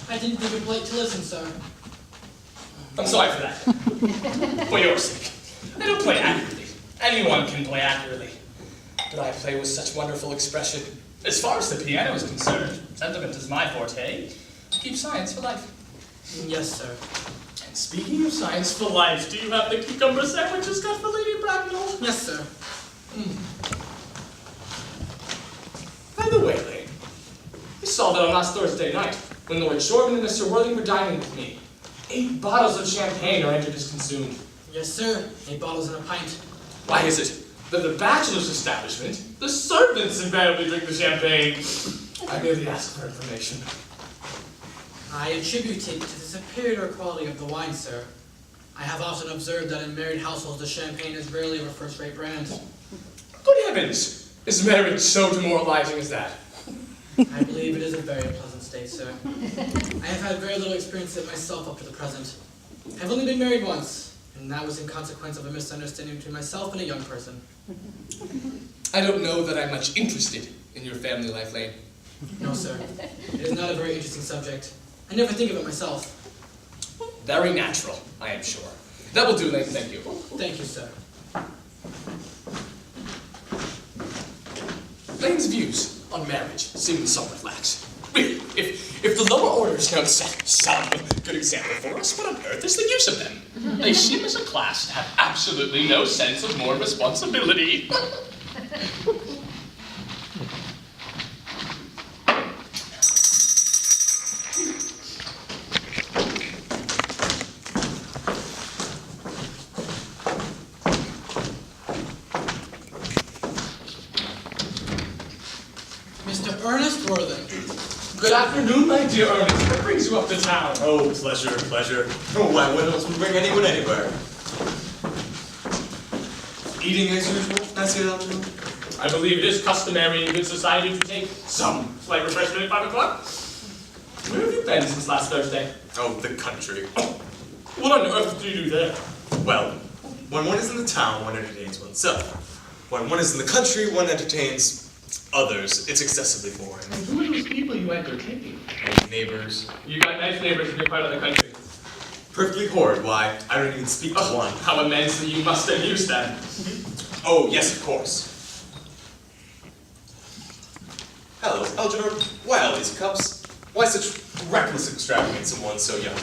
I didn't think it polite to listen, sir. I'm sorry for that. For your sake. I don't play accurately. Anyone can play accurately. But I play with such wonderful expression. As far as the piano is concerned, sentiment is my forte. Keep science for life. Yes, sir. And speaking of science for life, do you have the cucumber sandwiches cut for Lady Bracknell? Yes, sir. By the way, Lane, I saw that on last Thursday night, when Lord Shortman and Mr. Worthing were dining with me. 8 bottles of champagne are entered as consumed. Yes, sir. 8 bottles and a pint. Why is it that the bachelor's establishment, the servants invariably drink the champagne? I merely ask for information. I attribute it to the superior quality of the wine, sir. I have often observed that in married households the champagne is rarely of a first-rate brand. Good heavens! Is marriage so demoralizing as that? I believe it is a very pleasant state, sir. I have had very little experience of it myself up to the present. I have only been married once, and that was in consequence of a misunderstanding between myself and a young person. I don't know that I'm much interested in your family life, Lane. No, sir. It is not a very interesting subject. I never think of it myself. Very natural, I am sure. That will do, Lane, thank you. Thank you, sir. Lane's views on marriage seem somewhat lax. Really, if the lower orders don't set some good example for us, what on earth is the use of them? They seem as a class to have absolutely no sense of moral responsibility. Mr. Earnest Worthing. Good afternoon, my dear Earnest. What brings you up to town? Oh, pleasure, pleasure. Oh, why, what else would bring anyone anywhere? Eating as usual, Monsieur Algernon? I believe it is customary in good society to take some slight refreshment at 5 o'clock. Where have you been since last Thursday? Oh, the country. Oh, what on earth do you do there? Well, when one is in the town, one entertains oneself. When one is in the country, one entertains others. It's excessively boring. And who are those people you entertain? Oh, neighbors. You got nice neighbors in your part of the country. Perfectly horrid, why? I don't even speak to one. How immensely you must amuse them. Oh, yes, of course. Hello, Algernon. Why all these cups? Why such reckless extravagance in one so young?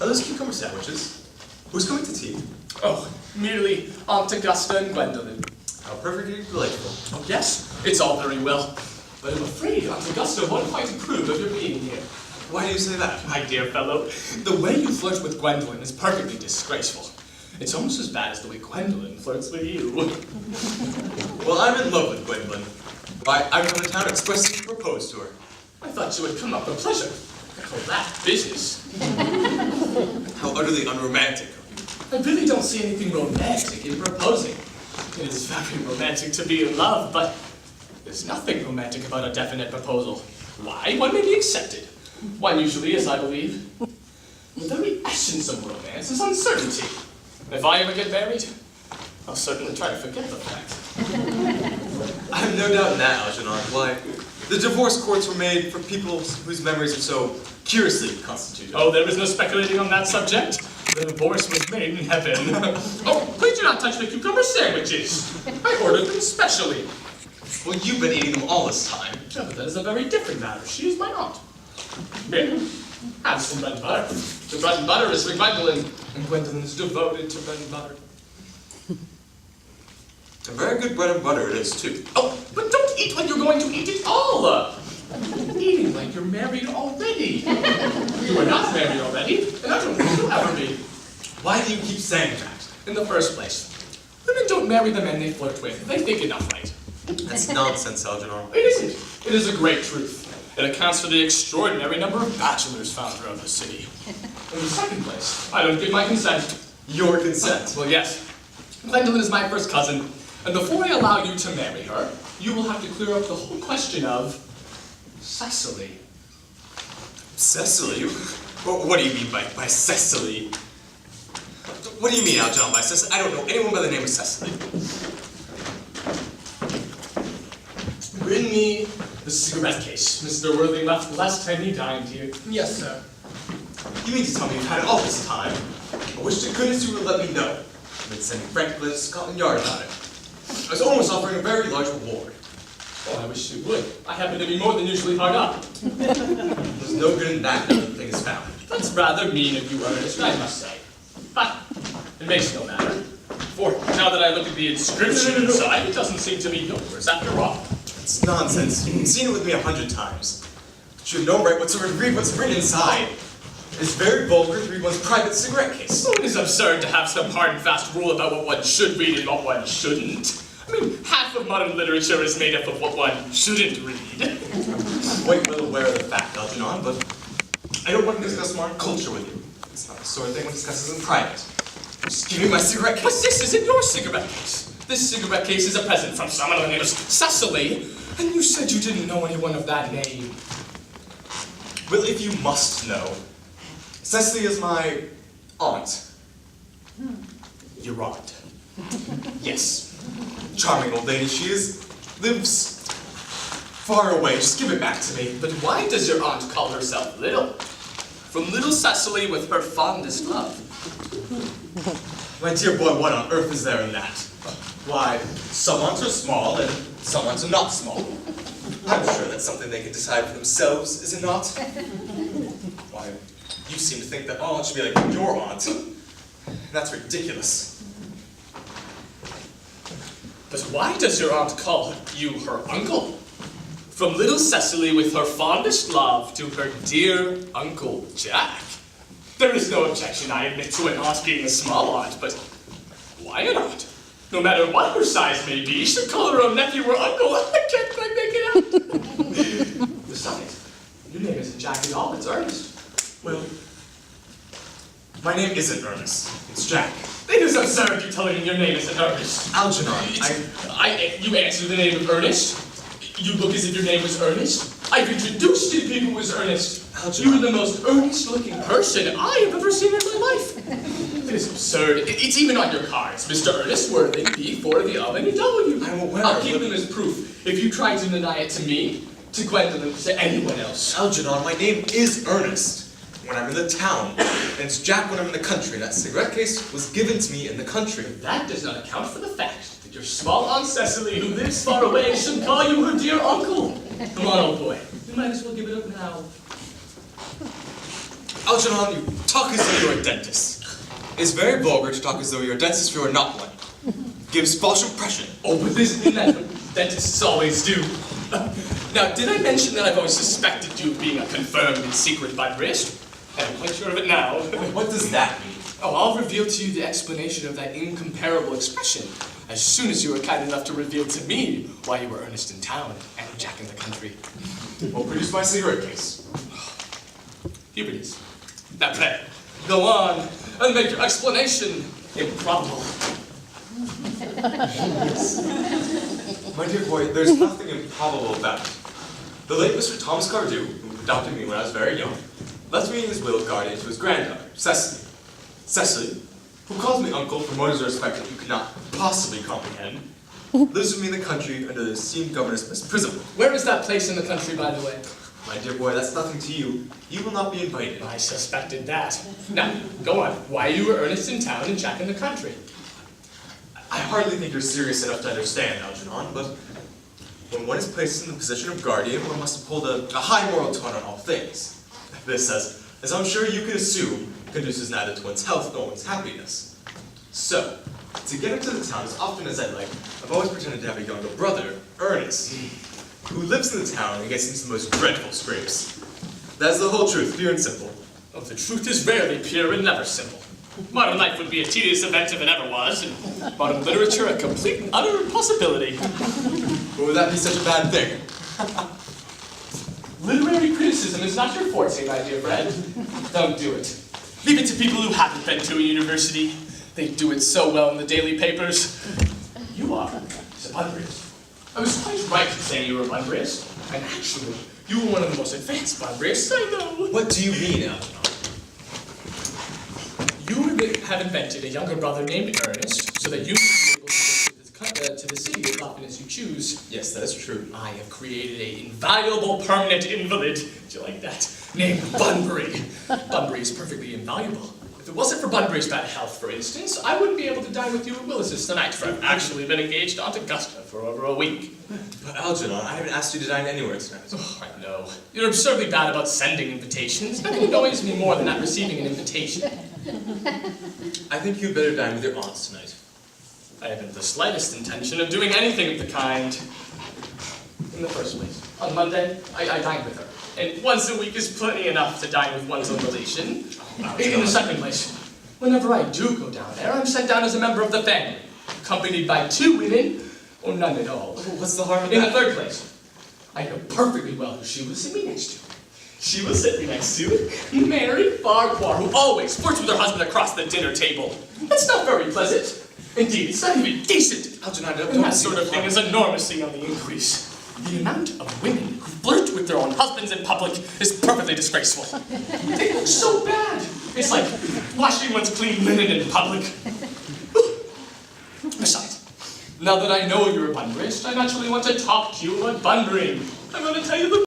Are those cucumber sandwiches? Who's coming to tea? Oh, merely Aunt Augusta and Gwendolyn. How perfectly delightful. Oh, yes, it's all very well. But I'm afraid Aunt Augusta won't quite approve of your being here. Why do you say that? My dear fellow, the way you flirt with Gwendolyn is perfectly disgraceful. It's almost as bad as the way Gwendolyn flirts with you. Well, I'm in love with Gwendolyn. Why, I've come to town expressly to propose to her. I thought you had come up for pleasure. I call that business. How utterly unromantic of you. I really don't see anything romantic in proposing. It is very romantic to be in love, but there's nothing romantic about a definite proposal. Why? One may be accepted. One usually is, I believe. The very essence of romance is uncertainty. If I ever get married, I'll certainly try to forget the fact. I have no doubt in that, Algernon. Why, the divorce courts were made for people whose memories are so curiously constituted. Oh, there is no speculating on that subject. The divorce was made in heaven. Oh, please do not touch the cucumber sandwiches. I ordered them specially. Well, you've been eating them all this time. Yeah, but that is a very different matter. She is my aunt. Here, have some bread and butter. The bread and butter is for Gwendolyn, and Gwendolyn is devoted to bread and butter. A very good bread and butter it is, too. Oh, but don't eat like you're going to eat it all! Eating like you're married already. You are not married already, and I don't think you'll ever be. Why do you keep saying that? In the first place, women don't marry the men they flirt with. They think enough right. That's nonsense, Algernon. It isn't. It is a great truth. It accounts for the extraordinary number of bachelors found throughout the city. In the second place, I don't give my consent. Your consent. Well, yes. Gwendolyn is my first cousin, and before I allow you to marry her, you will have to clear up the whole question of Cecily. Cecily? What do you mean by Cecily? What do you mean, Algernon, by Cecily? I don't know anyone by the name of Cecily. Bring me the cigarette case Mr. Worthing left the last time he dined here. Yes, sir. You mean to tell me you've had it all this time? I wish to goodness you would let me know. I've been sending Franklin to Scotland Yard about it. I was almost offering a very large reward. Well, I wish you would. I happen to be more than usually hard up. There's no good in that until the thing is found. That's rather mean of you, Ernest, I must say. But it makes no matter. For now that I look at the inscription inside, it doesn't seem to be yours after all. It's nonsense. You've seen it with me 100 times. But you have no right whatsoever to read what's written inside. It's very vulgar to read one's private cigarette case. So it is absurd to have some hard and fast rule about what one should read and what one shouldn't. I mean, half of modern literature is made up of what one shouldn't read. I'm quite well aware of the fact, Algernon, but I don't want to discuss modern culture with you. It's not the sort of thing one discusses in private. Just give me my cigarette But case. this isn't your cigarette case. This cigarette case is a present from someone who named Cecily, and you said you didn't know anyone of that name. Well, if you must know, Cecily is my aunt. Your aunt. Yes. Charming old lady she is. Lives far away. Just give it back to me. But why does your aunt call herself Little? From little Cecily with her fondest love. My dear boy, what on earth is there in that? Why, some aunts are small and some aunts are not small. I'm sure that's something they can decide for themselves, is it not? Why, you seem to think that all aunts should be like your aunt. That's ridiculous. But why does your aunt call you her uncle? From little Cecily with her fondest love to her dear Uncle Jack. There is no objection, I admit, to an aunt being a small aunt, but why an aunt? No matter what her size may be, she should call her own nephew or uncle. I can't quite make it out. Besides, your name isn't Jack at all, it's Ernest. Well, my name isn't Ernest. It's Jack. It is absurd you telling me your name isn't Ernest. Algernon, You answer the name of Ernest. You look as if your name was Ernest. I've introduced you to people who was Ernest. Algernon. You are the most earnest-looking person I have ever seen in my life. It is absurd. It's even on your cards. Mr. Ernest Worthing, B4 the oven, and W. I'm aware. I'll keep them as proof. If you try to deny it to me, to Gwendolyn, to anyone else. Algernon, my name is Ernest. When I'm in the town, and it's Jack when I'm in the country. That cigarette case was given to me in the country. That does not account for the fact that your small Aunt Cecily, who lives far away, should call you her dear uncle. Come on, old boy. You might as well give it up now. Algernon, you talk as though you're a dentist. It's very vulgar to talk as though you're a dentist if you're not one. Gives false impression. Oh, but isn't that what dentists always do? Now, did I mention that I've always suspected you of being a confirmed and secret vibrist? I'm quite sure of it now. What does that mean? Oh, I'll reveal to you the explanation of that incomparable expression as soon as you were kind enough to reveal to me why you were Ernest in town and Jack in the country. Well, produce my cigarette case. Here it is. Now, pray, go on and make your explanation improbable. My dear boy, there's nothing improbable about it. The late Mr. Thomas Cardew, who adopted me when I was very young, left me in his will guardian to his granddaughter, Cecily. Cecily, who calls me uncle for motives of respect that you cannot possibly comprehend, lives with me in the country under the esteemed governess Miss Prism. Where is that place in the country, by the way? My dear boy, that's nothing to you. You will not be invited. I suspected that. Now, go on. Why you were Ernest in town and Jack in the country? I hardly think you're serious enough to understand, Algernon, but when one is placed in the position of guardian, one must uphold a high moral tone on all things. This, as I'm sure you can assume, conduces neither to one's health nor one's happiness. So, to get into the town as often as I like, I've always pretended to have a younger brother, Earnest, who lives in the town and gets into the most dreadful scrapes. That's the whole truth, pure and simple. Oh, the truth is rarely pure and never simple. Modern life would be a tedious event if it ever was, and modern literature a complete and utter impossibility. But would that be such a bad thing? Literary criticism is not your forte, my dear friend. Don't do it. Leave it to people who haven't been to a university. They do it so well in the daily papers. You are a Bunburyist. I was quite right in saying you were a Bunburyist. And actually, you were one of the most advanced Bunburyists I know. What do you mean, Algernon? You have invented a younger brother named Earnest, so that you can be able to go to the city as often as you choose. Yes, that is true. I have created an invaluable permanent invalid, do you like that, named Bunbury. Bunbury is perfectly invaluable. If it wasn't for Bunbury's bad health, for instance, I wouldn't be able to dine with you at Willis's tonight, for I've actually been engaged to Aunt Augusta for over a week. But Algernon, I haven't asked you to dine anywhere tonight. Oh, I know. You're absurdly bad about sending invitations. Nothing annoys me more than not receiving an invitation. I think you'd better dine with your aunts tonight. I haven't the slightest intention of doing anything of the kind. In the first place, on Monday, I dine with her. And once a week is plenty enough to dine with one's own relation. In the second place, whenever I do go down there, I'm sent down as a member of the family, accompanied by 2 women, or none at all. What's the harm of In that? the third place, I know perfectly well who she will sit me next to. She will sit me next to Mary Farquhar, who always flirts with her husband across the dinner table. That's not very pleasant. Indeed, it's not even decent. Algernon, And that sort of thing is enormously on the increase. The amount of women who flirt with their own husbands in public is perfectly disgraceful. They look so bad. It's like washing one's clean linen in public. Besides, now that I know you're a Bunburyist, I naturally want to talk to you about Bunburying. I'm going to tell you the